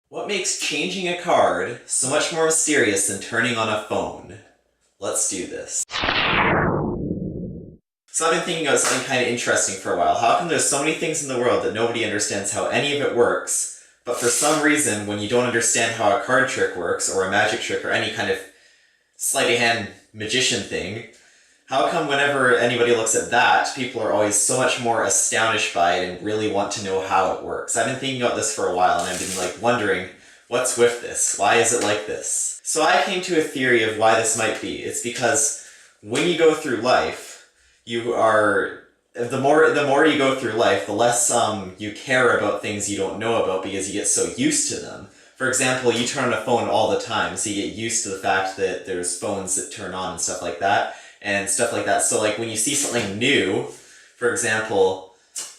What makes changing a card so much more mysterious than turning on a phone? Let's do this. So I've been thinking about something kind of interesting for a while. How come there's so many things in the world that nobody understands how any of it works, but for some reason, when you don't understand how a card trick works, or a magic trick, or any kind of sleight-of-hand magician thing, how come whenever anybody looks at that, people are always so much more astonished by it and really want to know how it works? I've been thinking about this for a while, and I've been wondering, what's with this? Why is it like this? So I came to a theory of why this might be. It's because when you go through life, the more you go through life, the less you care about things you don't know about because you get so used to them. For example, you turn on a phone all the time, so you get used to the fact that there's phones that turn on and stuff like that. So like when you see something new, for example,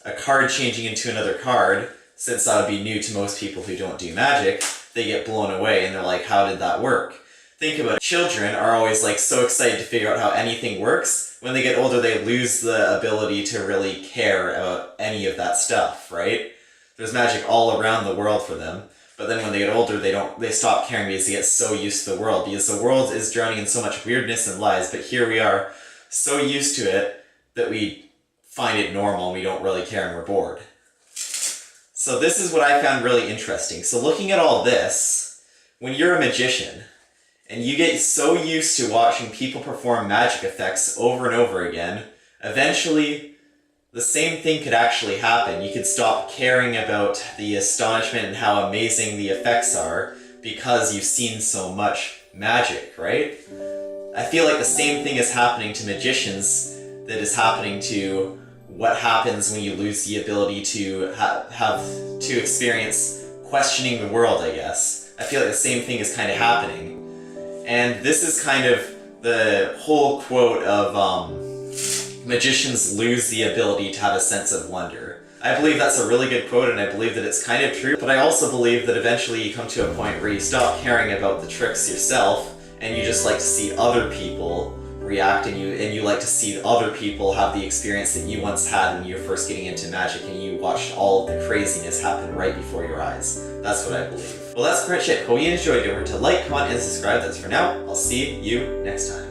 a card changing into another card, since that would be new to most people who don't do magic, they get blown away and they're like, how did that work? Think about it. Children are always so excited to figure out how anything works. When they get older, they lose the ability to really care about any of that stuff, right? There's magic all around the world for them. But then when they get older, they stop caring because they get so used to the world. Because the world is drowning in so much weirdness and lies, but here we are, so used to it that we find it normal and we don't really care and we're bored. So this is what I found really interesting. So looking at all this, when you're a magician, and you get so used to watching people perform magic effects over and over again, eventually the same thing could actually happen. You could stop caring about the astonishment and how amazing the effects are because you've seen so much magic, right? I feel like the same thing is happening to magicians that is happening to what happens when you lose the ability to have to experience questioning the world, I guess. I feel like the same thing is kind of happening. And this is kind of the whole quote of magicians lose the ability to have a sense of wonder. I believe that's a really good quote, and I believe that it's kind of true, but I also believe that eventually you come to a point where you stop caring about the tricks yourself, and you just like to see other people react, and you like to see other people have the experience that you once had when you were first getting into magic, and you watched all of the craziness happen right before your eyes. That's what I believe. Well, that's pretty much it. Hope you enjoyed. Don't forget to like, comment, and subscribe. That's for now. I'll see you next time.